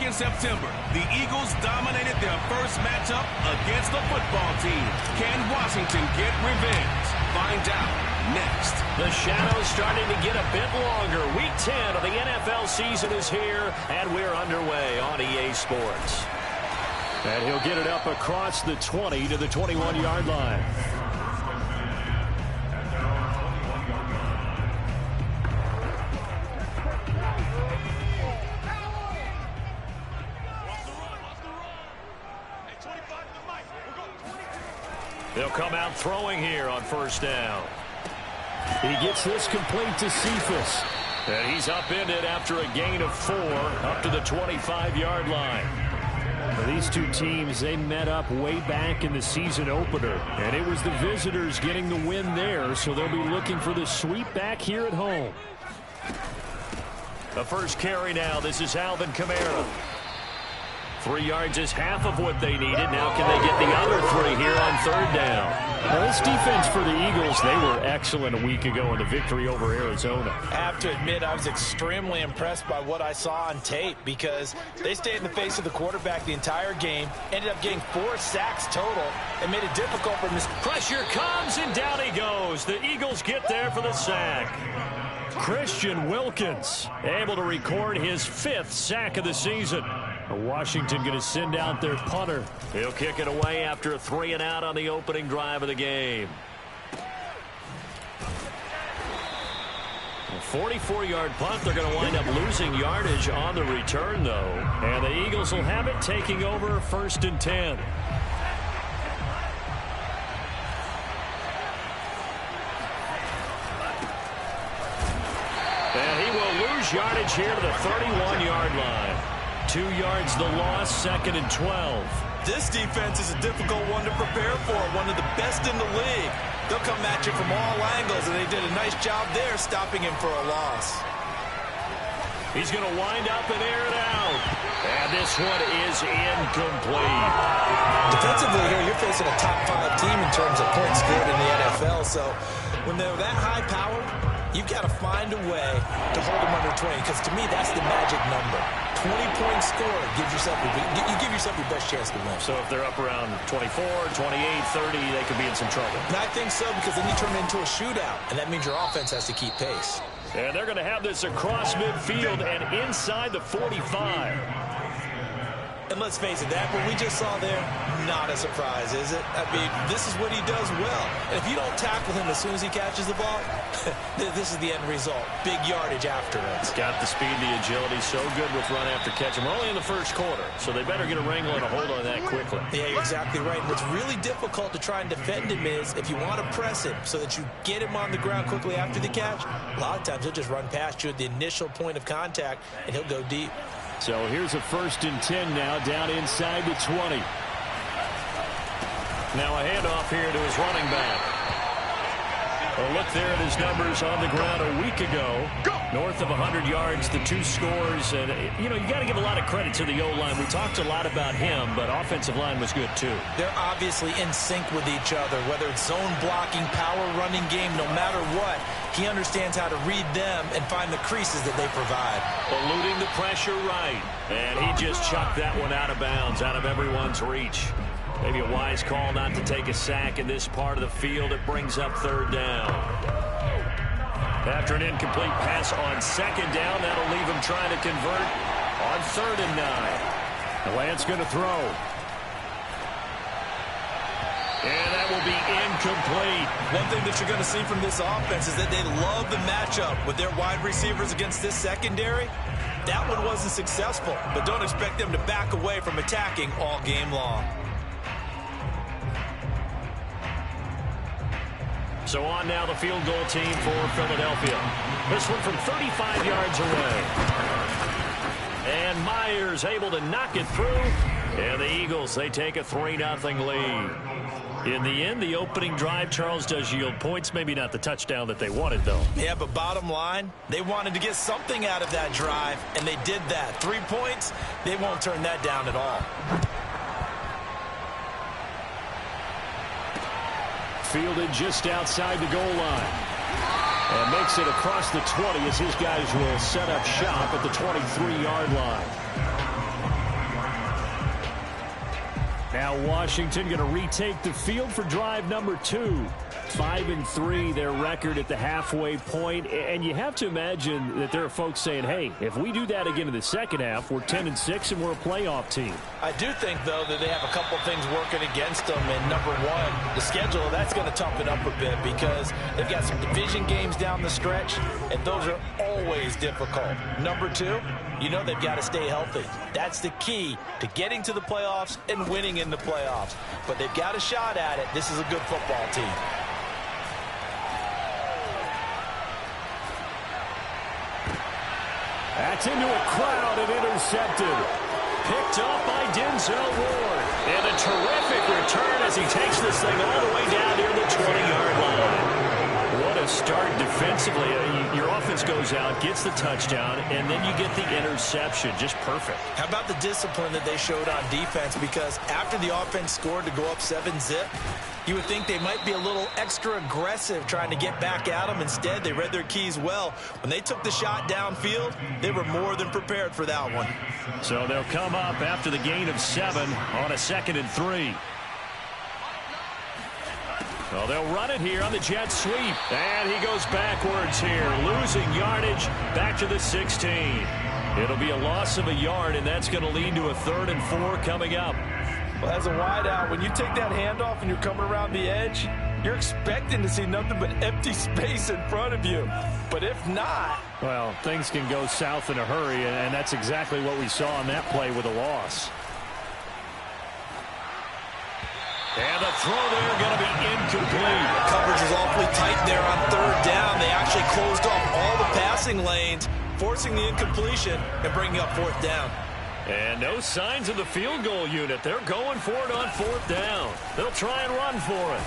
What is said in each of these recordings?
Back in September, the Eagles dominated their first matchup against the football team. Can Washington get revenge? Find out next. The shadow's starting to get a bit longer. Week 10 of the NFL season is here, and we're underway on EA Sports. And he'll get it up across the 20 to the 21-yard line. They'll come out throwing here on first down. He gets this complete to Cephas. And he's upended after a gain of 4 up to the 25-yard line. Now, these two teams, they met up way back in the season opener. And it was the visitors getting the win there, so they'll be looking for the sweep back here at home. The first carry now. This is Alvin Kamara. 3 yards is half of what they needed. Now can they get the other 3 here on third down? Now this defense for the Eagles, they were excellent a week ago in the victory over Arizona. I have to admit, I was extremely impressed by what I saw on tape because they stayed in the face of the quarterback the entire game, ended up getting 4 sacks total, and made it difficult for him. Pressure comes, and down he goes. The Eagles get there for the sack. Christian Wilkins able to record his 5th sack of the season. Washington going to send out their punter. He'll kick it away after a 3-and-out on the opening drive of the game. A 44-yard punt. They're going to wind up losing yardage on the return, though. And the Eagles will have it, taking over 1st and 10. And he will lose yardage here to the 31-yard line. 2 yards the loss, 2nd and 12. This defense is a difficult one to prepare for, one of the best in the league. They'll come at you from all angles, and they did a nice job there stopping him for a loss. He's going to wind up and air it out. And this one is incomplete. Defensively here, you're facing a top 5 team in terms of points scored in the NFL, so when they're that high powered, you've got to find a way to hold them under 20, because to me, that's the magic number. 20-point score gives yourself you give yourself your best chance to win. So if they're up around 24, 28, 30, they could be in some trouble. And I think so, because then you turn it into a shootout, and that means your offense has to keep pace. And they're going to have this across midfield and inside the 45. And let's face it, that what we just saw there, not a surprise, is it? I mean, this is what he does well. And if you don't tackle him as soon as he catches the ball, this is the end result. Big yardage after it. He's got the speed, the agility, so good with run after catch. And we're only in the first quarter, so they better get a wrangle and a hold on that quickly. Yeah, you're exactly right. What's really difficult to try and defend him is if you want to press him so that you get him on the ground quickly after the catch, a lot of times he'll just run past you at the initial point of contact, and he'll go deep. So here's a 1st and 10 now, down inside the 20. Now a handoff here to his running back. A look there at his numbers on the ground a week ago. North of 100 yards, the 2 scores. And, you know, you got to give a lot of credit to the O-line. We talked a lot about him, but offensive line was good, too. They're obviously in sync with each other, whether it's zone blocking, power running game, no matter what. He understands how to read them and find the creases that they provide. Eluding the pressure right. And he just chucked that one out of bounds, out of everyone's reach. Maybe a wise call not to take a sack in this part of the field. It brings up 3rd down. After an incomplete pass on 2nd down, that'll leave him trying to convert on 3rd and 9. Lance going to throw. And that will be incomplete. One thing that you're going to see from this offense is that they love the matchup with their wide receivers against this secondary. That one wasn't successful, but don't expect them to back away from attacking all game long. So on now the field goal team for Philadelphia. This one from 35 yards away. And Myers able to knock it through. And the Eagles, they take a 3-0 lead. In the end, the opening drive, Charles, does yield points. Maybe not the touchdown that they wanted, though. Yeah, but bottom line, they wanted to get something out of that drive, and they did that. 3 points, they won't turn that down at all. Fielded just outside the goal line. And makes it across the 20 as his guys will set up shop at the 23-yard line. Now Washington going to retake the field for drive number 2. 5-3 their record at the halfway point, and you have to imagine that there are folks saying, hey, if we do that again in the second half, we're 10-6 and we're a playoff team. I do think, though, that they have a couple of things working against them, and number one, the schedule, that's going to toughen up a bit because they've got some division games down the stretch, and those are always difficult. Number two, you know they've got to stay healthy. That's the key to getting to the playoffs and winning in the playoffs. But they've got a shot at it. This is a good football team. That's into a crowd and intercepted. Picked up by Denzel Ward. And a terrific return as he takes this thing all the way down near the 20-yard line. What a start defensively. Your offense goes out, gets the touchdown, and then you get the interception. Just perfect. How about the discipline that they showed on defense? Because after the offense scored to go up 7-zip, you would think they might be a little extra aggressive trying to get back at them. Instead, they read their keys well. When they took the shot downfield, they were more than prepared for that one. So they'll come up after the gain of 7 on a 2nd and 3. Well, they'll run it here on the jet sweep. And he goes backwards here, losing yardage back to the 16. It'll be a loss of a yard, and that's going to lead to a 3rd and 4 coming up. Well, as a wideout, when you take that handoff and you're coming around the edge, you're expecting to see nothing but empty space in front of you. But if not... well, things can go south in a hurry, and that's exactly what we saw on that play with a loss. And the throw there going to be incomplete. Coverage was awfully tight there on 3rd down. They actually closed off all the passing lanes, forcing the incompletion and bringing up 4th down. And no signs of the field goal unit. They're going for it on 4th down. They'll try and run for it.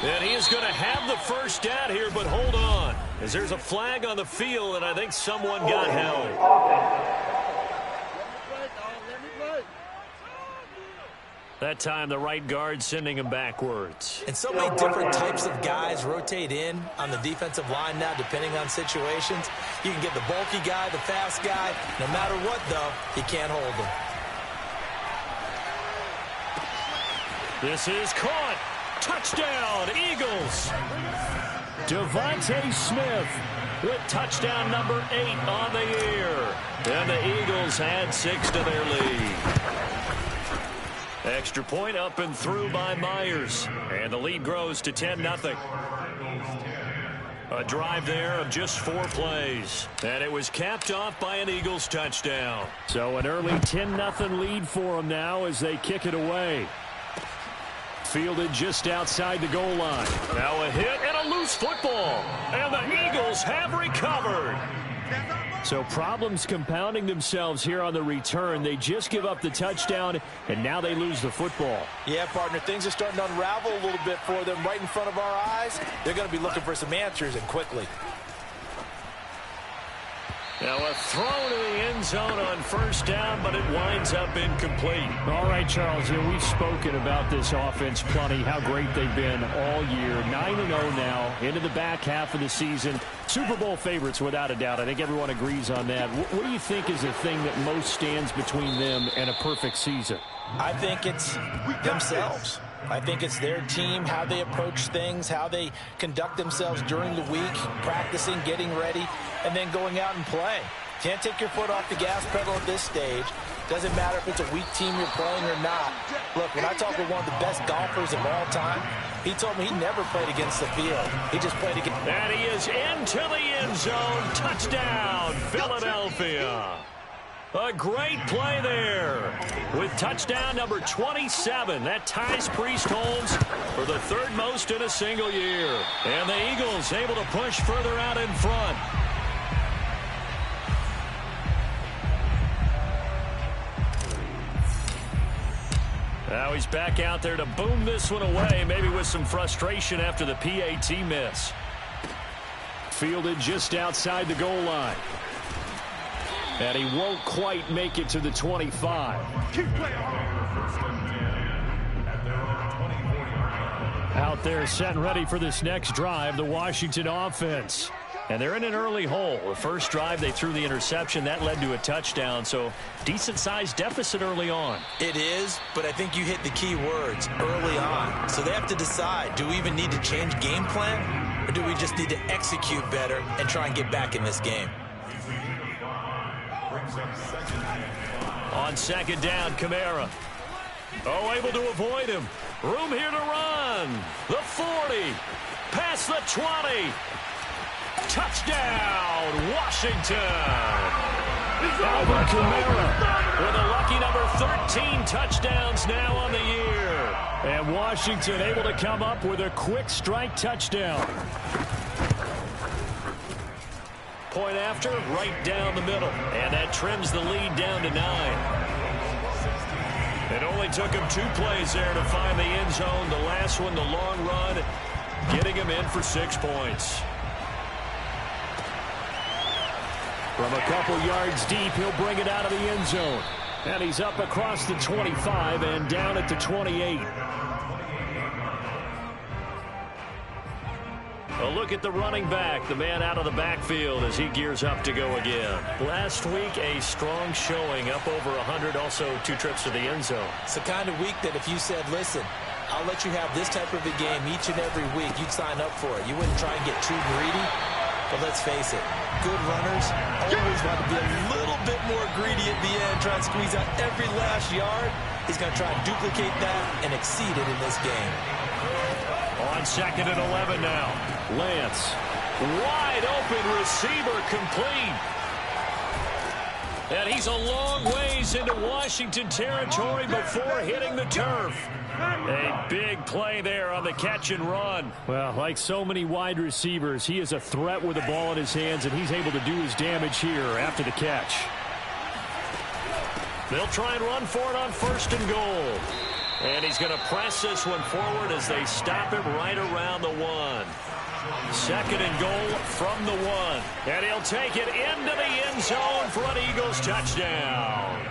And he is going to have the first down here, but hold on, as there's a flag on the field, and I think someone got held. That time, the right guard sending him backwards. And so many different types of guys rotate in on the defensive line now, depending on situations. You can get the bulky guy, the fast guy. No matter what, though, you can't hold them. This is caught. Touchdown, Eagles. Devontae Smith with touchdown number 8 on the year. And the Eagles add 6 to their lead. Extra point up and through by Myers. And the lead grows to 10-0. A drive there of just 4 plays. And it was capped off by an Eagles touchdown. So an early 10-0 lead for them now as they kick it away. Fielded just outside the goal line. Now a hit and a loose football. And the Eagles have recovered. So problems compounding themselves here on the return. They just give up the touchdown, and now they lose the football. Yeah, partner, things are starting to unravel a little bit for them right in front of our eyes. They're going to be looking for some answers, and quickly. Now a throw to the end zone on 1st down, but it winds up incomplete. All right, Charles, we've spoken about this offense plenty, how great they've been all year. 9-0 now, into the back half of the season. Super Bowl favorites, without a doubt. I think everyone agrees on that. What do you think is the thing that most stands between them and a perfect season? I think it's themselves. I think it's their team, how they approach things, how they conduct themselves during the week, practicing, getting ready, and then going out and playing. Can't take your foot off the gas pedal at this stage. Doesn't matter if it's a weak team you're playing or not. Look, when I talk with one of the best golfers of all time, he told me he never played against the field. He just played against... And he is into the end zone. Touchdown, Philadelphia. A great play there with touchdown number 27. That ties Priest Holmes for the 3rd most in a single year. And the Eagles able to push further out in front. Now he's back out there to boom this one away, maybe with some frustration after the PAT miss. Fielded just outside the goal line. And he won't quite make it to the 25. Out there set and ready for this next drive, the Washington offense. And they're in an early hole. The first drive, they threw the interception. That led to a touchdown. So decent-sized deficit early on. It is, but I think you hit the key words, early on. So they have to decide, do we even need to change game plan? Or do we just need to execute better and try and get back in this game? On second down, Kamara. Oh, able to avoid him. Room here to run. The 40. Past the 20. Touchdown, Washington. Alvin Kamara with a lucky number 13 touchdowns now on the year. And Washington able to come up with a quick strike touchdown. Point after, right down the middle. And that trims the lead down to 9. It only took him 2 plays there to find the end zone. The last one, the long run, getting him in for 6 points. From a couple yards deep, he'll bring it out of the end zone. And he's up across the 25 and down at the 28. A look at the running back, the man out of the backfield as he gears up to go again. Last week, a strong showing, up over 100, also 2 trips to the end zone. It's the kind of week that if you said, listen, I'll let you have this type of a game each and every week, you'd sign up for it. You wouldn't try and get too greedy. But let's face it, good runners always want to be a little bit more greedy at the end, try and squeeze out every last yard. He's going to try and duplicate that and exceed it in this game. On second and 11 now. Lance. Wide open receiver complete. And he's a long ways into Washington territory before hitting the turf. A big play there on the catch and run. Well, like so many wide receivers, he is a threat with the ball in his hands, and he's able to do his damage here after the catch. They'll try and run for it on first and goal. And he's going to press this one forward as they stop him right around the 1. Second and goal from the 1. And he'll take it into the end zone for an Eagles touchdown.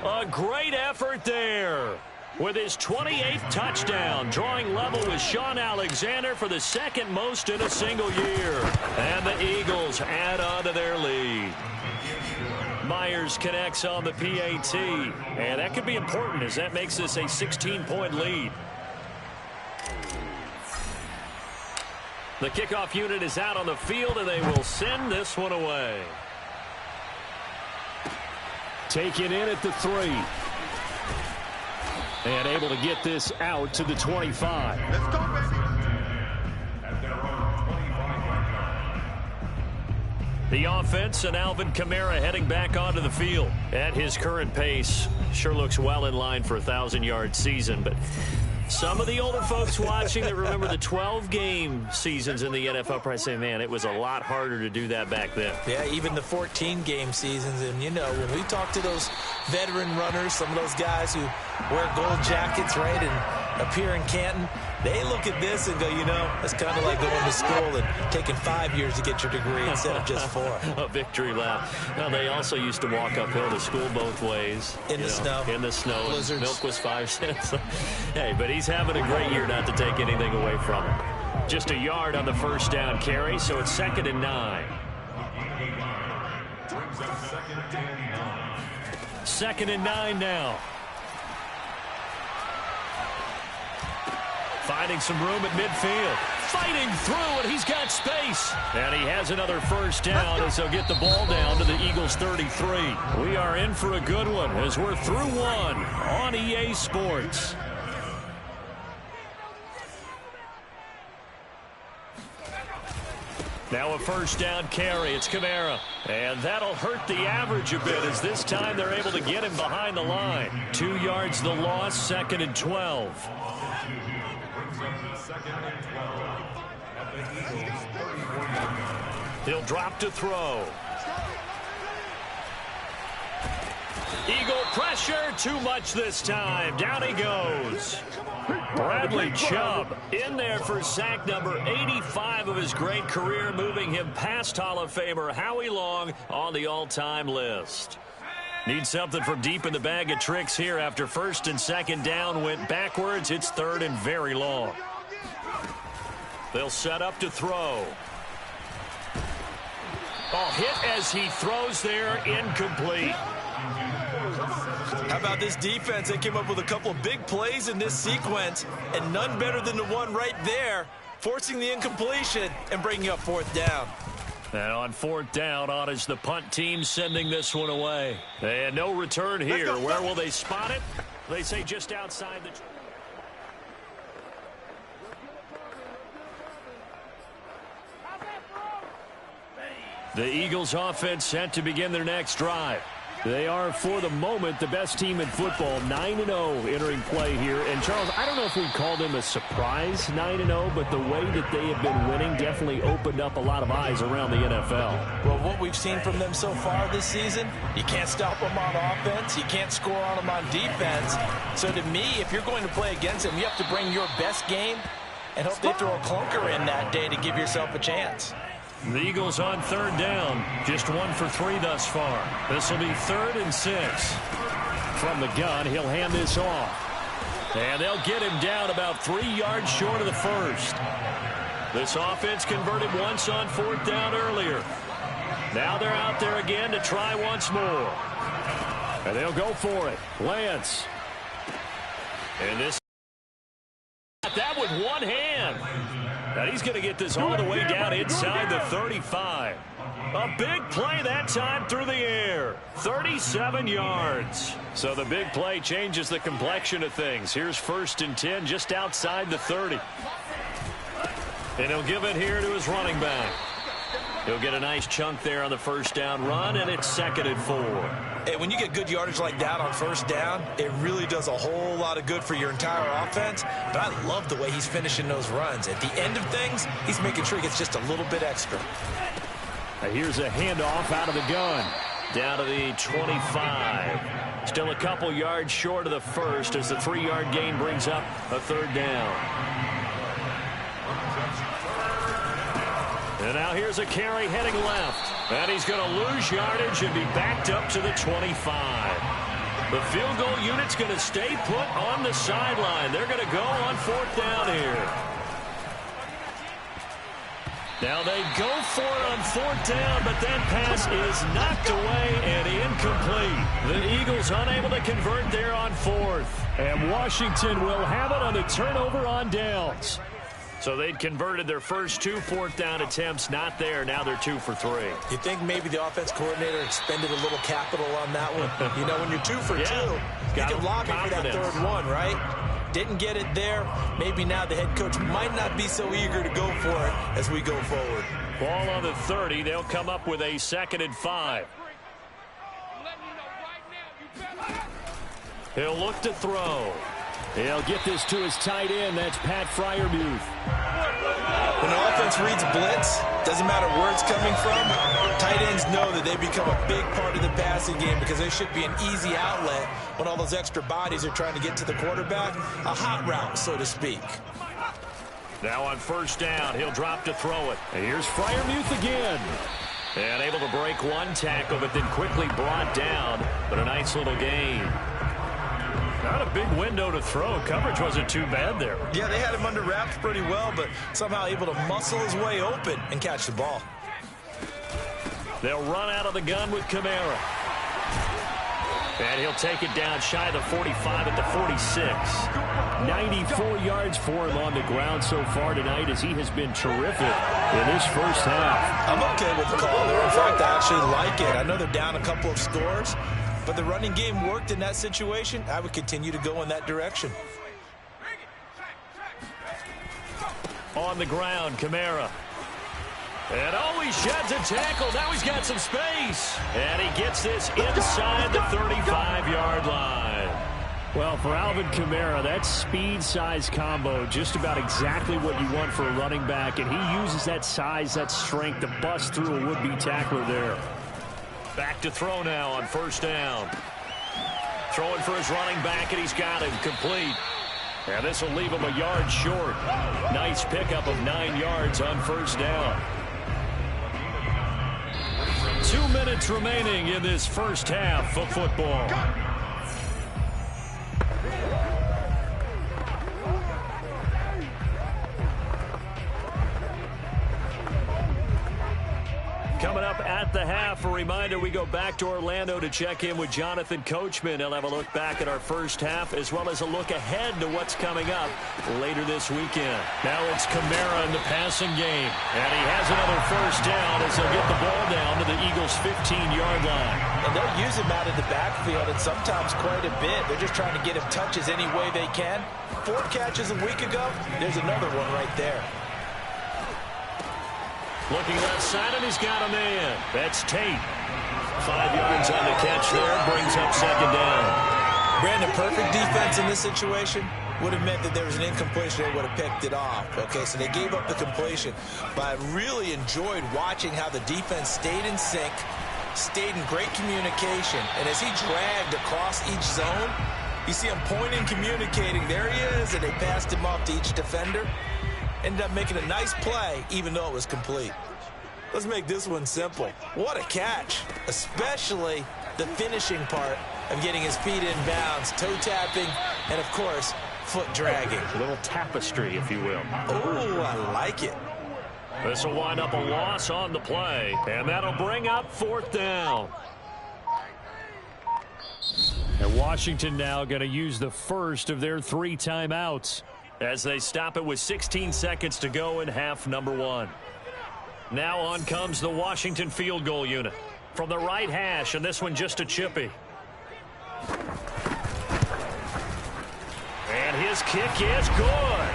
A great effort there with his 28th touchdown, drawing level with Sean Alexander for the second most in a single year. And the Eagles add on to their lead. Myers connects on the PAT, and that could be important as that makes this a 16-point lead. The kickoff unit is out on the field, and they will send this one away. Taken in at the 3. And able to get this out to the 25. Let's go, baby. The offense and Alvin Kamara heading back onto the field. At his current pace, sure looks well in line for a 1,000-yard season, but some of the older folks watching that remember the 12-game seasons in the NFL probably say, man, it was a lot harder to do that back then. Yeah, even the 14-game seasons. And, you know, when we talk to those veteran runners, some of those guys who wear gold jackets, right, and appear in Canton, they look at this and go, you know, it's kind of like going to school and taking 5 years to get your degree instead of just 4. A victory lap. Well, they also used to walk uphill to school both ways. In the snow. In the snow. Blizzards. Milk was 5 cents. Hey, but he's having a great year, not to take anything away from him. Just a yard on the first down carry, so it's 2nd and 9. 2nd and 9 now. Finding some room at midfield. Fighting through, and he's got space. And he has another first down as he'll get the ball down to the Eagles' 33. We are in for a good one as we're through 1 on EA Sports. Now a first down carry. It's Kamara. And that'll hurt the average a bit as this time they're able to get him behind the line. 2 yards the loss, 2nd and 12. He'll drop to throw. Eagle pressure, too much this time. Down he goes. Bradley Chubb in there for sack number 85 of his great career, moving him past Hall of Famer Howie Long on the all-time list. Need something from deep in the bag of tricks here after first and second down went backwards. It's 3rd and very long. They'll set up to throw. Oh, hit as he throws there, incomplete. How about this defense? They came up with a couple of big plays in this sequence, and none better than the one right there, forcing the incompletion and bringing up fourth down. And on fourth down, on is the punt team sending this one away. And no return here. Where will they spot it? They say just outside the... The Eagles offense set to begin their next drive. They are, for the moment, the best team in football, 9-0 entering play here. And, Charles, I don't know if we call them a surprise 9-0, but the way that they have been winning definitely opened up a lot of eyes around the NFL. Well, what we've seen from them so far this season, you can't stop them on offense. You can't score on them on defense. So, to me, if you're going to play against them, you have to bring your best game and hope they throw a clunker in that day to give yourself a chance. The Eagles on third down, just 1 for 3 thus far. This will be 3rd and 6. From the gun, he'll hand this off. And they'll get him down about 3 yards short of the first. This offense converted once on fourth down earlier. Now they're out there again to try once more. And they'll go for it. Lance. And this... that with one hand. And he's going to get this all the way down inside the 35. A big play that time through the air. 37 yards. So the big play changes the complexion of things. Here's 1st and 10 just outside the 30. And he'll give it here to his running back. He'll get a nice chunk there on the first down run, and it's 2nd and 4. Hey, when you get good yardage like that on first down, it really does a whole lot of good for your entire offense. But I love the way he's finishing those runs. At the end of things, he's making sure he gets just a little bit extra. Now here's a handoff out of the gun. Down to the 25. Still a couple yards short of the first as the 3-yard gain brings up a 3rd down. And now here's a carry heading left. And he's going to lose yardage and be backed up to the 25. The field goal unit's going to stay put on the sideline. They're going to go on 4th down here. Now they go for it on 4th down, but that pass is knocked away and incomplete. The Eagles unable to convert there on 4th. And Washington will have it on the turnover on downs. So they'd converted their first 2 4th down attempts. Not there. Now they're 2 for 3. You think maybe the offense coordinator expended a little capital on that one? You know, when you're 2 for 2, you can lobby for that 3rd one, right? Didn't get it there. Maybe now the head coach might not be so eager to go for it as we go forward. Ball on the 30. They'll come up with a 2nd and 5. He'll look to throw. He'll get this to his tight end. That's Pat Freiermuth. When the offense reads blitz, doesn't matter where it's coming from, tight ends know that they become a big part of the passing game because they should be an easy outlet when all those extra bodies are trying to get to the quarterback. A hot route, so to speak. Now on 1st down, he'll drop to throw it. And here's Freiermuth again. And able to break one tackle, but then quickly brought down. But a nice little gain. Not a big window to throw. Coverage wasn't too bad there. Yeah, they had him under wraps pretty well, but somehow able to muscle his way open and catch the ball. They'll run out of the gun with Kamara. And he'll take it down shy of the 45 at the 46. 94 yards for him on the ground so far tonight as he has been terrific in this first half. I'm okay with the call there. In fact, I actually like it. I know they're down a couple of scores, but the running game worked in that situation. I would continue to go in that direction. On the ground, Kamara. And oh, he sheds a tackle. Now he's got some space. And he gets this inside the 35-yard line. Well, for Alvin Kamara, that speed-size combo, just about exactly what you want for a running back. And he uses that size, that strength to bust through a would-be tackler there. Back to throw now on 1st down. Throwing for his running back, and he's got him complete. And this will leave him a yard short. Nice pickup of 9 yards on 1st down. 2 minutes remaining in this first half of football. Coming up at the half, a reminder we go back to Orlando to check in with Jonathan Coachman. He'll have a look back at our first half as well as a look ahead to what's coming up later this weekend. Now it's Kamara in the passing game. And he has another first down as they'll get the ball down to the Eagles' 15-yard line. And they'll use him out of the backfield and sometimes quite a bit. They're just trying to get him touches any way they can. 4 catches a week ago. There's another one right there. Looking left side, and he's got a man. That's Tate. 5 yards on the catch there. Brings up second down. Brandon, perfect defense in this situation would have meant that there was an incompletion. They would have picked it off. Okay, so they gave up the completion. But I really enjoyed watching how the defense stayed in sync, stayed in great communication. And as he dragged across each zone, you see him pointing, communicating. There he is, and they passed him off to each defender. Ended up making a nice play, even though it was complete. Let's make this one simple. What a catch, especially the finishing part of getting his feet in bounds, toe tapping, and, of course, foot dragging. A little tapestry, if you will. Oh, I like it. This will wind up a loss on the play, and that'll bring up 4th down. And Washington now going to use the first of their 3 timeouts as they stop it with 16 seconds to go in half number 1. Now on comes the Washington field goal unit from the right hash, and this one just a chippy. And his kick is good.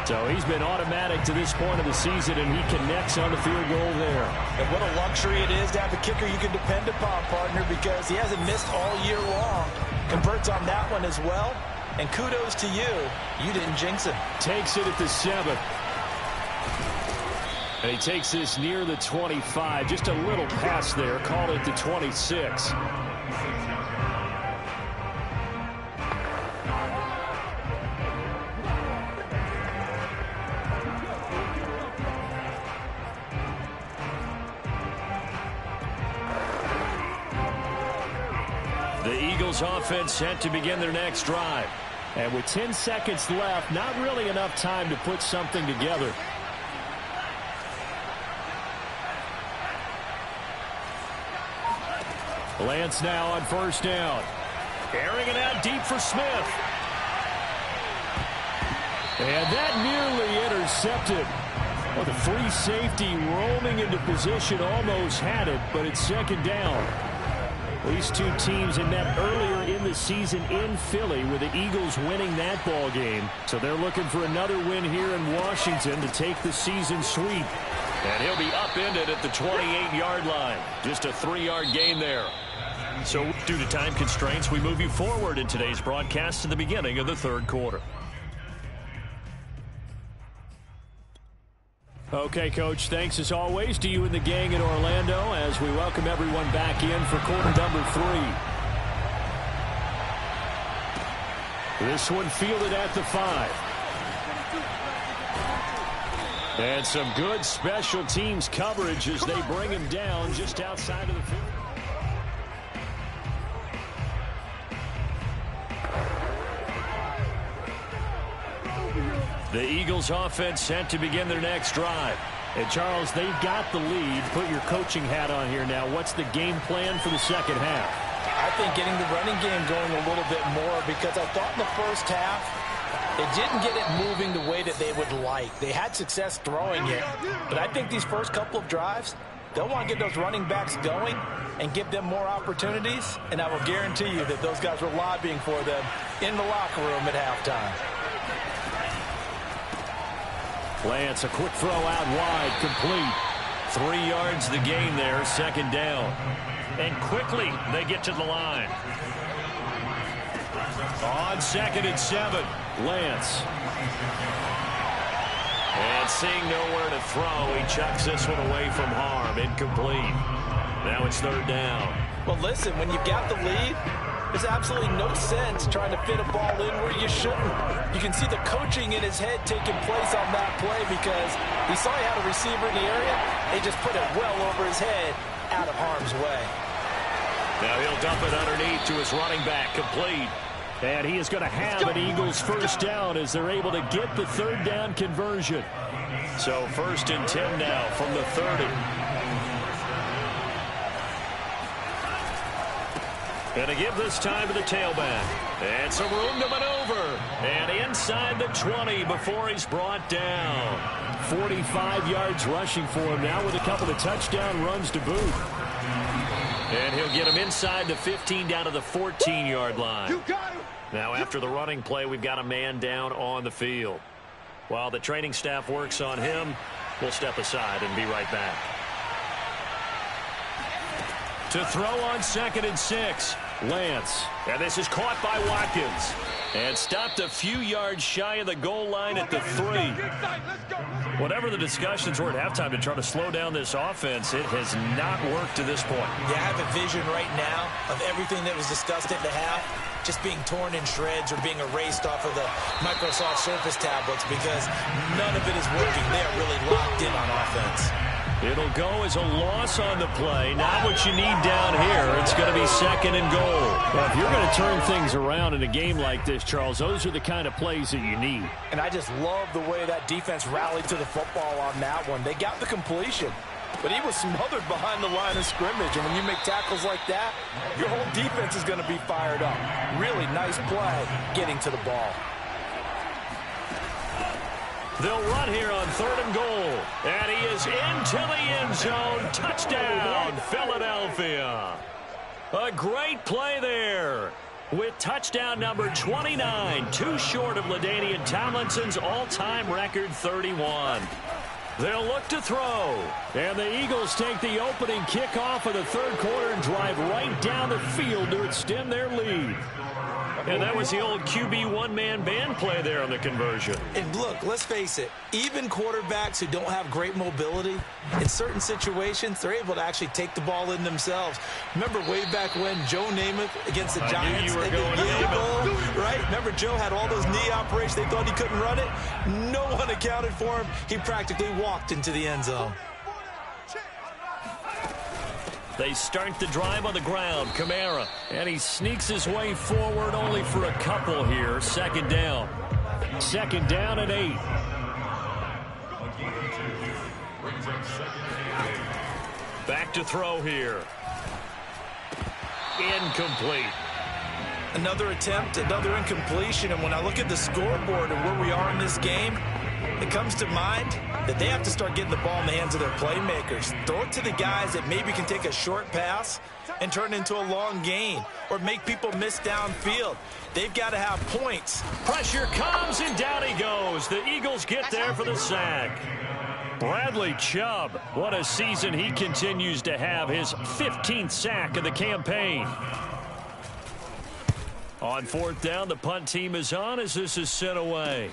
So he's been automatic to this point of the season, and he connects on the field goal there. And what a luxury it is to have a kicker you can depend upon, partner, because he hasn't missed all year long. Converts on that one as well. And kudos to you. You didn't jinx him. Takes it at the 7. And he takes this near the 25. Just a little pass there. Call it the 26. The Eagles offense set to begin their next drive. And with 10 seconds left, not really enough time to put something together. Lance now on first down. Airing it out deep for Smith. And that nearly intercepted. Well, the free safety roaming into position almost had it, but it's second down. These two teams had met earlier in the season in Philly with the Eagles winning that ball game. So they're looking for another win here in Washington to take the season sweep. And he'll be upended at the 28-yard line. Just a 3-yard gain there. So due to time constraints, we move you forward in today's broadcast to the beginning of the 3rd quarter. Okay, Coach, thanks as always to you and the gang in Orlando as we welcome everyone back in for quarter number 3. This one fielded at the 5. And some good special teams coverage as they bring him down just outside of the field. The Eagles offense set to begin their next drive. And Charles, they've got the lead. Put your coaching hat on here now. What's the game plan for the second half? I think getting the running game going a little bit more, because I thought in the first half it didn't get it moving the way that they would like. They had success throwing it, but I think these first couple of drives, they'll want to get those running backs going and give them more opportunities, and I will guarantee you that those guys were lobbying for them in the locker room at halftime. Lance, a quick throw out wide, complete. 3 yards the gain there, second down. And quickly they get to the line. On 2nd and 7, Lance. And seeing nowhere to throw, he chucks this one away from harm, incomplete. Now it's 3rd down. Well, listen, when you've got the lead, there's absolutely no sense trying to fit a ball in where you shouldn't. You can see the coaching in his head taking place on that play because he saw he had a receiver in the area. They just put it well over his head out of harm's way. Now he'll dump it underneath to his running back, complete. And he is going to have an Eagles first down as they're able to get the 3rd down conversion. So 1st and 10 now from the 30. And to give this time to the tailback. And some room to maneuver. And inside the 20 before he's brought down. 45 yards rushing for him now with a couple of touchdown runs to boot. And he'll get him inside the 15 down to the 14-yard line. Now after the running play, we've got a man down on the field. While the training staff works on him, we'll step aside and be right back. To throw on 2nd and 6. Lance. And this is caught by Watkins. And stopped a few yards shy of the goal line at the 3. Whatever the discussions were at halftime to try to slow down this offense, it has not worked to this point. Yeah, I have a vision right now of everything that was discussed at the half just being torn in shreds or being erased off of the Microsoft Surface tablets because none of it is working. They are really locked in on offense. It'll go as a loss on the play. Not what you need down here. It's going to be 2nd and goal. Well, if you're going to turn things around in a game like this, Charles, those are the kind of plays that you need. And I just love the way that defense rallied to the football on that one. They got the completion, but he was smothered behind the line of scrimmage. And when you make tackles like that, your whole defense is going to be fired up. Really nice play getting to the ball. They'll run here on 3rd and goal. And he is into the end zone. Touchdown, Philadelphia. A great play there. With touchdown number 29, too short of LaDainian Tomlinson's all-time record 31. They'll look to throw. And the Eagles take the opening kickoff of the 3rd quarter and drive right down the field to extend their lead. And that was the old QB one-man band play there on the conversion. And look, let's face it, even quarterbacks who don't have great mobility, in certain situations, they're able to actually take the ball in themselves. Remember way back when Joe Namath against the Giants, knew you were going Namath. Right? Remember Joe had all those knee operations. They thought he couldn't run it. No one accounted for him. He practically walked into the end zone. They start the drive on the ground. Kamara. And he sneaks his way forward only for a couple here. 2nd down. 2nd down and 8. Back to throw here. Incomplete. Another attempt, another incompletion. And when I look at the scoreboard and where we are in this game, it comes to mind that they have to start getting the ball in the hands of their playmakers. Throw it to the guys that maybe can take a short pass and turn it into a long gain or make people miss downfield. They've got to have points. Pressure comes, and down he goes. The Eagles get there for the sack. Bradley Chubb, what a season he continues to have. His 15th sack of the campaign. On 4th down, the punt team is on as this is sent away.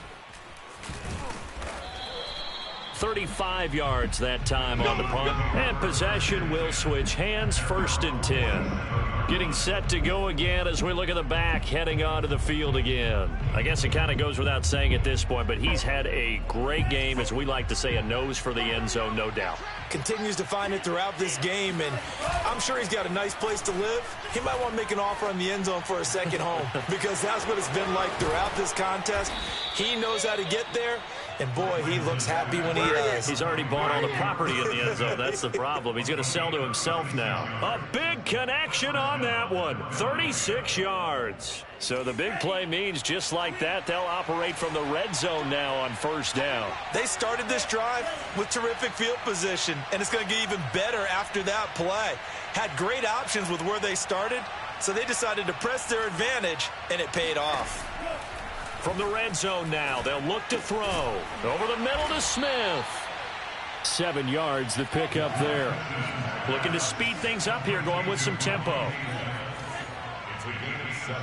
35 yards that time on the punt. And possession will switch hands. 1st and 10. Getting set to go again as we look at the back heading onto the field again. I guess it kind of goes without saying at this point, but he's had a great game, as we like to say, a nose for the end zone, no doubt. Continues to find it throughout this game, and I'm sure he's got a nice place to live. He might want to make an offer on the end zone for a second home because that's what it's been like throughout this contest. He knows how to get there. And, boy, he looks happy when he does. He's already bought all the property in the end zone. That's the problem. He's going to sell to himself now. A big connection on that one. 36 yards. So the big play means just like that, they'll operate from the red zone now on 1st down. They started this drive with terrific field position, and it's going to get even better after that play. Had great options with where they started, so they decided to press their advantage, and it paid off. From the red zone now, they'll look to throw. Over the middle to Smith. 7 yards the pick up there. Looking to speed things up here, going with some tempo. It's a gain of 7.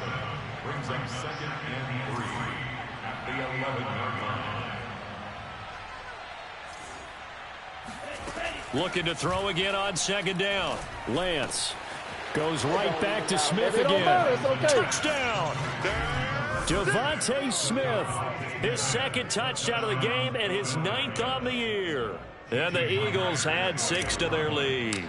Brings up 2nd and 3 at the 11-yard line. Looking to throw again on 2nd down. Lance goes right back to Smith again. Touchdown! Devontae Smith, his 2nd touchdown of the game and his 9th on the year. And the Eagles add 6 to their lead.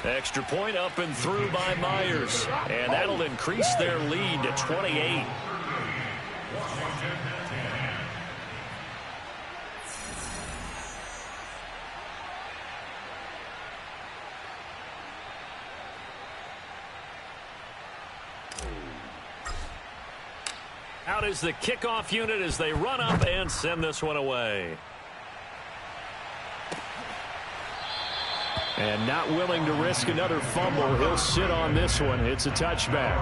Extra point up and through by Myers. And that'll increase their lead to 28. Out is the kickoff unit as they run up and send this one away. And not willing to risk another fumble. He'll sit on this one. It's a touchback.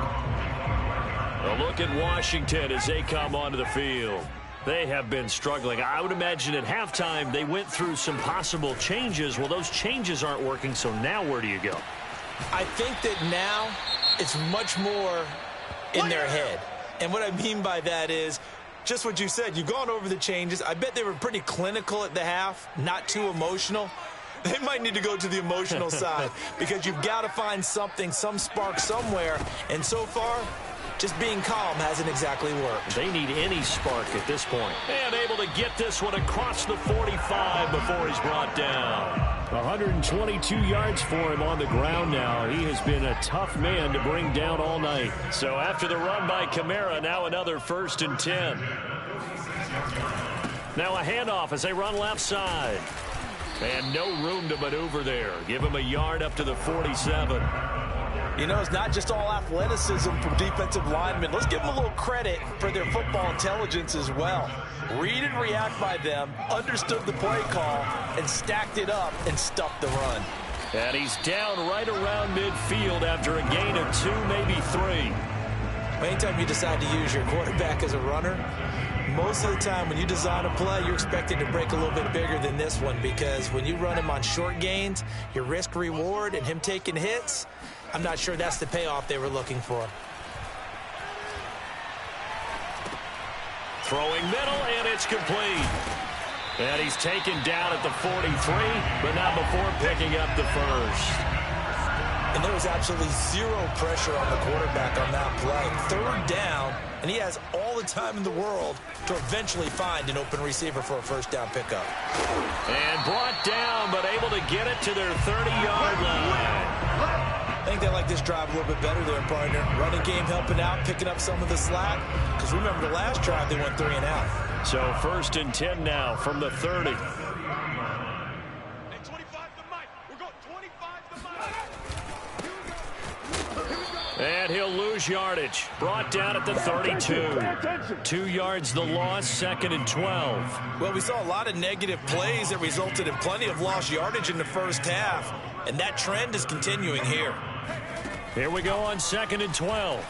A look at Washington as they come onto the field. They have been struggling. I would imagine at halftime they went through some possible changes. Well, those changes aren't working, so now where do you go? I think that now it's much more in their head. And what I mean by that is just what you said. You've gone over the changes. I bet they were pretty clinical at the half, not too emotional. They might need to go to the emotional side because you've got to find something, some spark somewhere. And so far, just being calm hasn't exactly worked. They need any spark at this point. And able to get this one across the 45 before he's brought down. 122 yards for him on the ground now. He has been a tough man to bring down all night. So after the run by Kamara, now another 1st and 10. Now a handoff as they run left side. And no room to maneuver there. Give him a yard up to the 47. You know, it's not just all athleticism from defensive linemen. Let's give them a little credit for their football intelligence as well. Read and react by them, understood the play call, and stacked it up and stuffed the run. And he's down right around midfield after a gain of 2, maybe 3. Anytime you decide to use your quarterback as a runner, most of the time when you design a play, you're expected to break a little bit bigger than this one because when you run him on short gains, your risk-reward and him taking hits, I'm not sure that's the payoff they were looking for. Throwing middle, and it's complete. And he's taken down at the 43, but not before picking up the first. And there was absolutely zero pressure on the quarterback on that play. 3rd down, and he has all the time in the world to eventually find an open receiver for a 1st down pickup. And brought down, but able to get it to their 30-yard line. I think they like this drive a little bit better there, partner. Running game helping out, picking up some of the slack. Because remember, the last drive, they went 3 and out. So 1st and 10 now from the 30. And he'll lose yardage. Brought down at the 32. 2 yards the loss, 2nd and 12. Well, we saw a lot of negative plays that resulted in plenty of lost yardage in the first half. And that trend is continuing here. Here we go on 2nd and 12.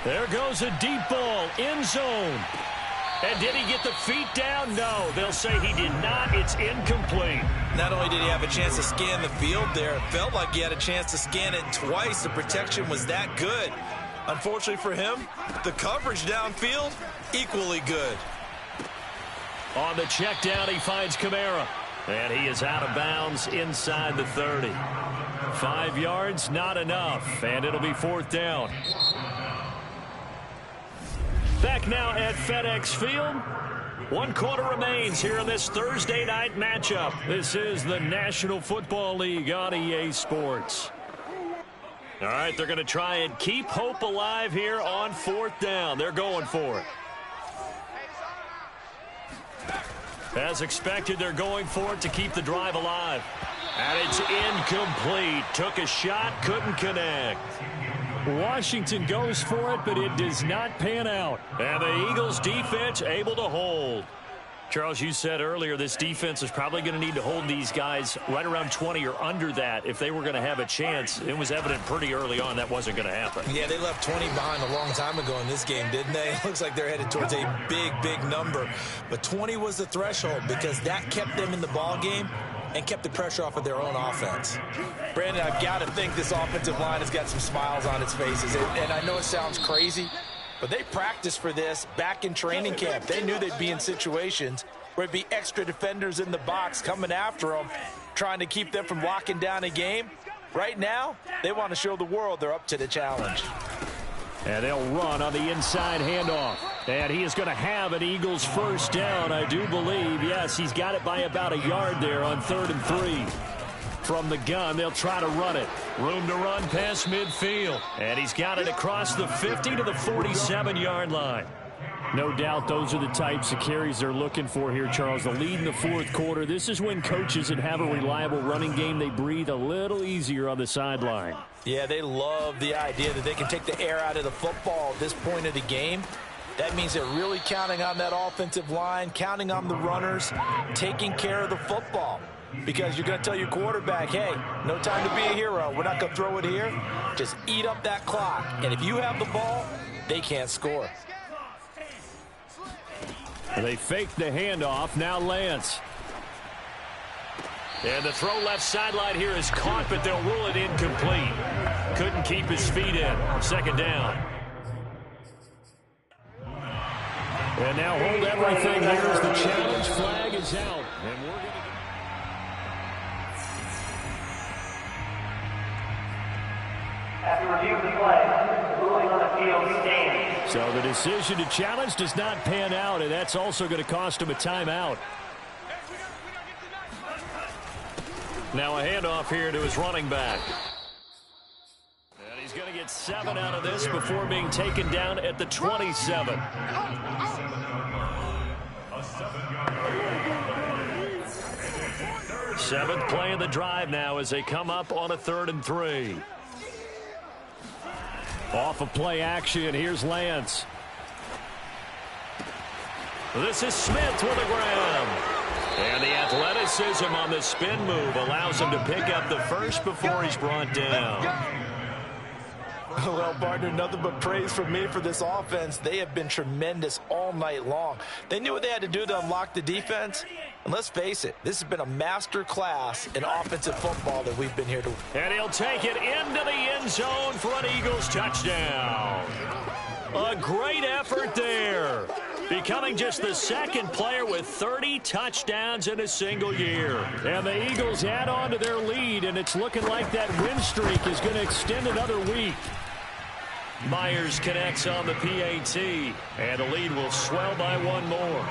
There goes a deep ball, end zone. And did he get the feet down? No, they'll say he did not. It's incomplete. Not only did he have a chance to scan the field there, it felt like he had a chance to scan it twice. The protection was that good. Unfortunately for him, the coverage downfield, equally good. On the check down, he finds Kamara. And he is out of bounds inside the 30. 5 yards, not enough. And it'll be 4th down. Back now at FedEx Field. 1 quarter remains here in this Thursday night matchup. This is the National Football League on EA Sports. All right, they're going to try and keep hope alive here on 4th down. They're going for it. As expected, they're going for it to keep the drive alive. And it's incomplete. Took a shot, couldn't connect. Washington goes for it, but it does not pan out. And the Eagles defense able to hold. Charles, you said earlier this defense is probably going to need to hold these guys right around 20 or under that if they were going to have a chance. It was evident pretty early on that wasn't going to happen. Yeah, they left 20 behind a long time ago in this game, didn't they? It looks like they're headed towards a big, big number. But 20 was the threshold because that kept them in the ball game and kept the pressure off of their own offense. Brandon, I've got to think this offensive line has got some smiles on its faces. And I know it sounds crazy, but they practiced for this back in training camp. They knew they'd be in situations where there'd be extra defenders in the box coming after them, trying to keep them from locking down a game. Right now, they want to show the world they're up to the challenge. And they'll run on the inside handoff. And he is going to have an Eagles 1st down, I do believe. Yes, he's got it by about a yard there on 3rd and 3. From the gun, they'll try to run it. Room to run past midfield. And he's got it across the 50 to the 47-yard line. No doubt those are the types of carries they're looking for here, Charles. The lead in the fourth quarter. This is when coaches that have a reliable running game, they breathe a little easier on the sideline. Yeah, they love the idea that they can take the air out of the football at this point of the game. That means they're really counting on that offensive line, counting on the runners, taking care of the football. Because you're going to tell your quarterback, hey, no time to be a hero. We're not going to throw it here. Just eat up that clock. And if you have the ball, they can't score. They fake the handoff. Now Lance. And the throw left sideline here is caught, but they'll rule it incomplete. Couldn't keep his feet in. Second down. And now hold everything here as the challenge flag is out. And we're going to... After review of the play, ruling on the field stands. So the decision to challenge does not pan out, and that's also going to cost him a timeout. Now a handoff here to his running back. And he's going to get 7 out of this before being taken down at the 27. Seventh play of the drive now as they come up on a 3rd and 3. Off of play action, here's Lance. This is Smith with a grab. And the athleticism on the spin move allows him to pick up the first before he's brought down. Well, partner, nothing but praise from me for this offense. They have been tremendous all night long. They knew what they had to do to unlock the defense. And let's face it, this has been a master class in offensive football that we've been here to. And he'll take it into the end zone for an Eagles touchdown. A great effort there. Becoming just the second player with 30 touchdowns in a single year. And the Eagles add on to their lead, and it's looking like that win streak is going to extend another week. Myers connects on the PAT, and the lead will swell by one more.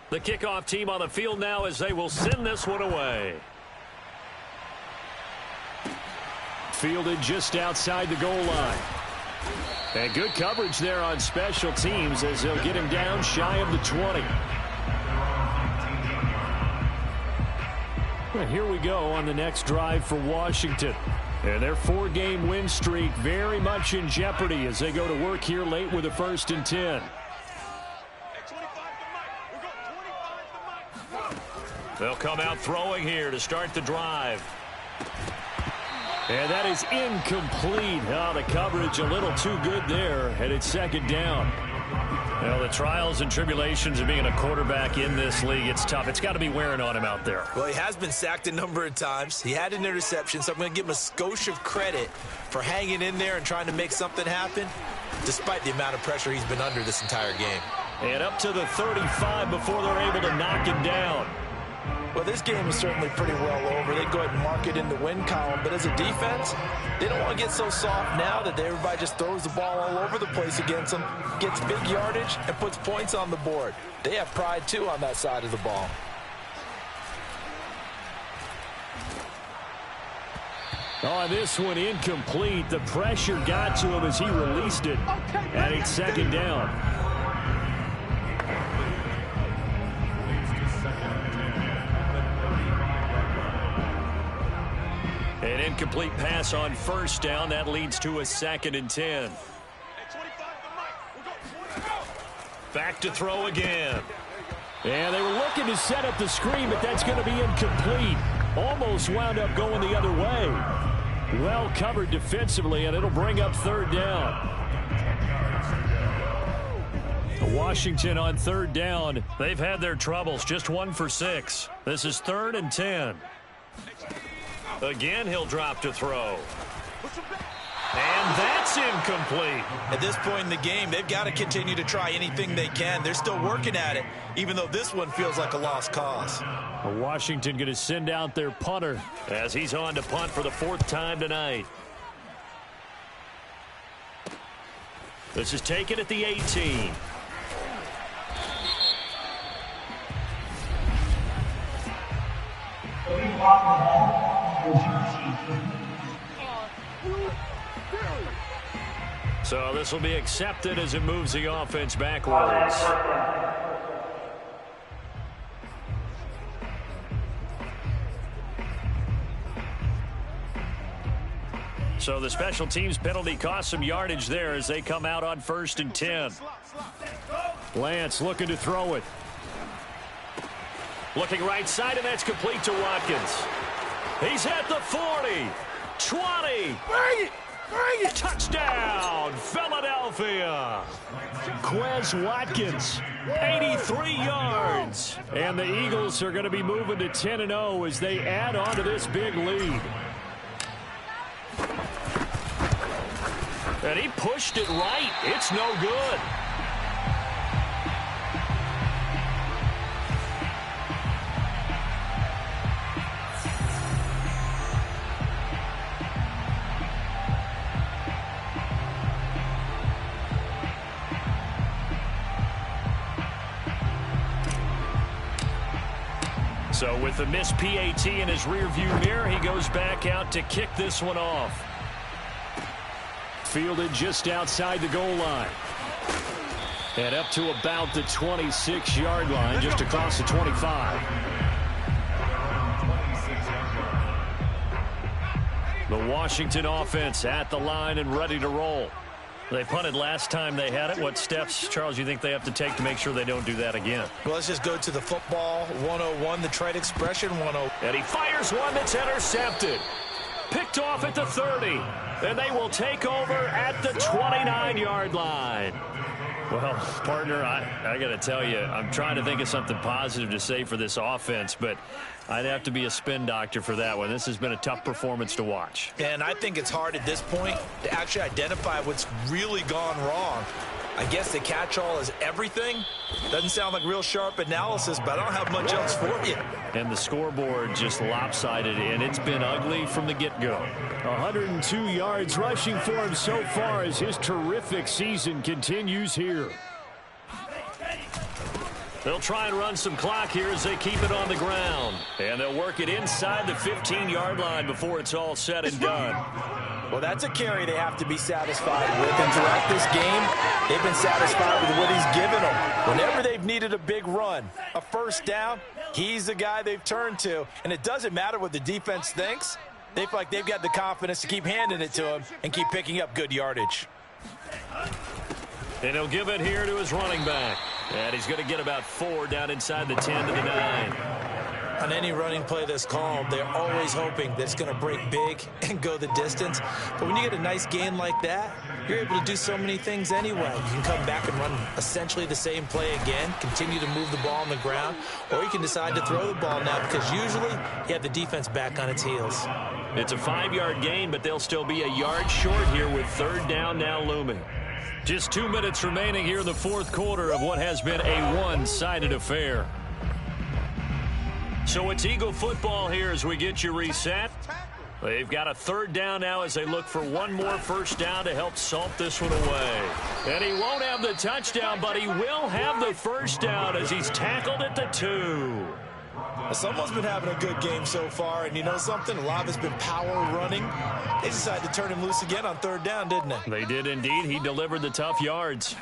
The kickoff team on the field now as they will send this one away. Fielded just outside the goal line. And good coverage there on special teams as they'll get him down shy of the 20. Well, here we go on the next drive for Washington. And their 4-game win streak very much in jeopardy as they go to work here late with a 1st and 10. They'll come out throwing here to start the drive. And that is incomplete. Oh, the coverage a little too good there, and it's 2nd down. Well, the trials and tribulations of being a quarterback in this league, it's tough. It's got to be wearing on him out there. Well, he has been sacked a number of times. He had an interception, so I'm going to give him a skosh of credit for hanging in there and trying to make something happen, despite the amount of pressure he's been under this entire game. And up to the 35 before they're able to knock him down. Well, this game is certainly pretty well over. They go ahead and mark it in the win column. But as a defense, they don't want to get so soft now that everybody just throws the ball all over the place against them, gets big yardage, and puts points on the board. They have pride, too, on that side of the ball. Oh, this one incomplete. The pressure got to him as he released it. And it's 2nd down. An incomplete pass on 1st down. That leads to a 2nd and 10. Back to throw again. And they were looking to set up the screen, but that's going to be incomplete. Almost wound up going the other way. Well covered defensively, and it'll bring up 3rd down. Washington on 3rd down. They've had their troubles. Just 1 for 6. This is 3rd and 10. Again, he'll drop to throw. And that's incomplete. At this point in the game, they've got to continue to try anything they can. They're still working at it, even though this one feels like a lost cause. Washington going to send out their punter as he's on to punt for the 4th time tonight. This is taken at the 18. So this will be accepted as it moves the offense backwards. So the special teams penalty cost some yardage there as they come out on 1st and 10. Lance looking to throw it. Looking right side, and that's complete to Watkins. He's at the 40, 20. Bring it! Bring it! Touchdown, Philadelphia. Quez Watkins, 83 yards. And the Eagles are going to be moving to 10-0 as they add on to this big lead. And he pushed it right. It's no good. So with the missed PAT in his rearview mirror, he goes back out to kick this one off. Fielded just outside the goal line. And up to about the 26-yard line, just across the 25. The Washington offense at the line and ready to roll. They punted last time they had it. What steps, Charles, you think they have to take to make sure they don't do that again? Well, let's just go to the football 101, the trade expression 101. And he fires one that's intercepted. Picked off at the 30. And they will take over at the 29-yard line. Well, partner, I got to tell you, I'm trying to think of something positive to say for this offense, but I'd have to be a spin doctor for that one. This has been a tough performance to watch. And I think it's hard at this point to actually identify what's really gone wrong. I guess the catch-all is everything. Doesn't sound like real sharp analysis, but I don't have much else for you. And the scoreboard just lopsided, and it's been ugly from the get-go. 102 yards rushing for him so far as his terrific season continues here. They'll try and run some clock here as they keep it on the ground. And they'll work it inside the 15-yard line before it's all said and done. Well, that's a carry they have to be satisfied with. And throughout this game, they've been satisfied with what he's given them. Whenever they've needed a big run, a first down, he's the guy they've turned to. And it doesn't matter what the defense thinks. They feel like they've got the confidence to keep handing it to him and keep picking up good yardage. And he'll give it here to his running back. And he's going to get about 4 down inside the 10 to the 9. On any running play that's called, they're always hoping that it's going to break big and go the distance. But when you get a nice gain like that, you're able to do so many things anyway. You can come back and run essentially the same play again, continue to move the ball on the ground, or you can decide to throw the ball now because usually you have the defense back on its heels. It's a 5-yard gain, but they'll still be a yard short here with 3rd down now looming. Just 2 minutes remaining here in the 4th quarter of what has been a one-sided affair. So it's Eagle football here as we get you reset. They've got a 3rd down now as they look for one more first down to help salt this one away. And he won't have the touchdown, but he will have the first down as he's tackled at the 2. Someone's been having a good game so far, and you know something? A lot of it's been power running. They decided to turn him loose again on 3rd down, didn't they? They did indeed. He delivered the tough yards.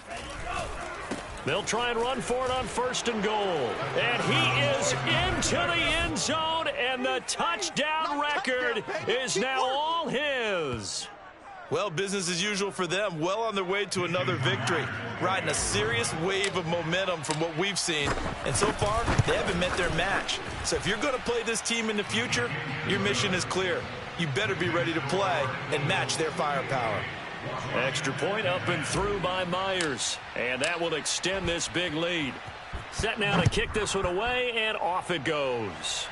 They'll try and run for it on 1st and goal. And he is into the end zone, and the touchdown record is now all his. Well, business as usual for them. Well on their way to another victory. Riding a serious wave of momentum from what we've seen. And so far, they haven't met their match. So if you're going to play this team in the future, your mission is clear. You better be ready to play and match their firepower. Extra point up and through by Myers. And that will extend this big lead. Set now to kick this one away, and off it goes.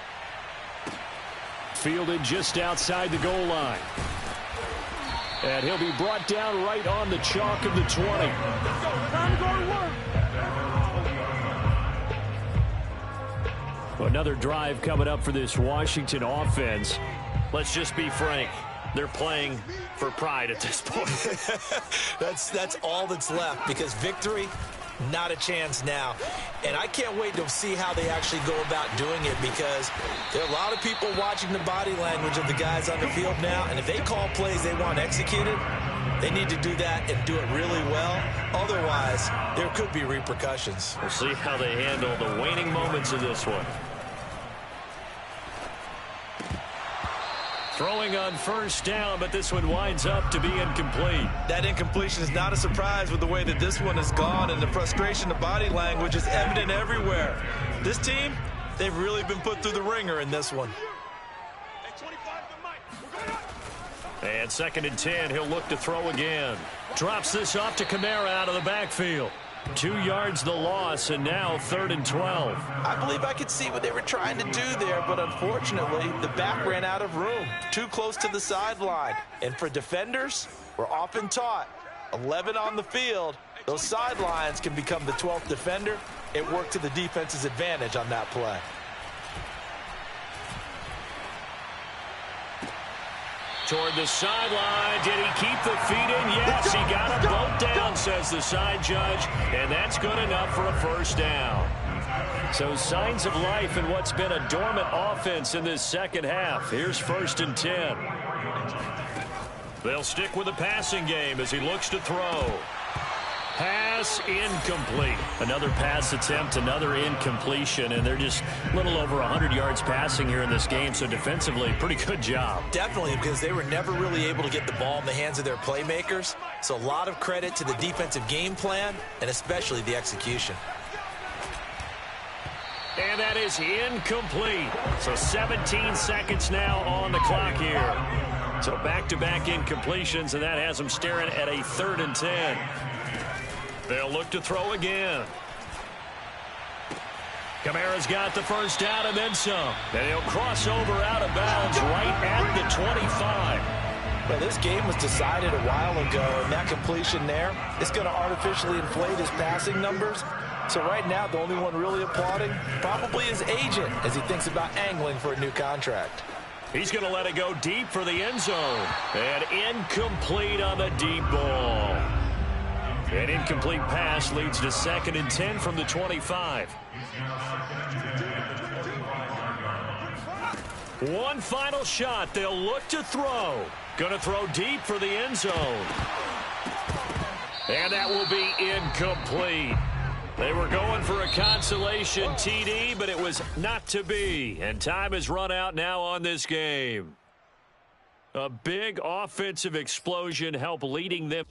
Fielded just outside the goal line. And he'll be brought down right on the chalk of the 20. Time to go to work. Another drive coming up for this Washington offense. Let's just be frank. They're playing for pride at this point. That's all that's left, because victory, not a chance now. And I can't wait to see how they actually go about doing it, because there are a lot of people watching the body language of the guys on the field now, and if they call plays they want executed, they need to do that and do it really well. Otherwise, there could be repercussions. We'll see how they handle the waning moments of this one. Throwing on first down, but this one winds up to be incomplete. That incompletion is not a surprise with the way that this one has gone, and the frustration of body language is evident everywhere. This team, they've really been put through the ringer in this one. And 2nd and 10, he'll look to throw again. Drops this off to Kamara out of the backfield. 2 yards the loss, and now 3rd and 12. I believe I could see what they were trying to do there, but unfortunately, the back ran out of room. Too close to the sideline. And for defenders, we're often taught, 11 on the field, those sidelines can become the 12th defender. It worked to the defense's advantage on that play. Toward the sideline. Did he keep the feet in? Yes, he got them both down, says the side judge. And that's good enough for a first down. So signs of life in what's been a dormant offense in this second half. Here's 1st and 10. They'll stick with the passing game as he looks to throw. Pass incomplete. Another pass attempt, another incompletion, and they're just a little over 100 yards passing here in this game, so defensively, pretty good job. Definitely, because they were never really able to get the ball in the hands of their playmakers, so a lot of credit to the defensive game plan, and especially the execution. And that is incomplete. So 17 seconds now on the clock here. So back-to-back incompletions, and that has them staring at a 3rd and 10. They'll look to throw again. Kamara's got the first down and then some. And he'll cross over out of bounds right at the 25. Well, this game was decided a while ago, and that completion there is going to artificially inflate his passing numbers. So right now, the only one really applauding probably his agent as he thinks about angling for a new contract. He's going to let it go deep for the end zone. And incomplete on the deep ball. An incomplete pass leads to 2nd and 10 from the 25. One final shot. They'll look to throw. Going to throw deep for the end zone. And that will be incomplete. They were going for a consolation TD, but it was not to be. And time has run out now on this game. A big offensive explosion helped leading them.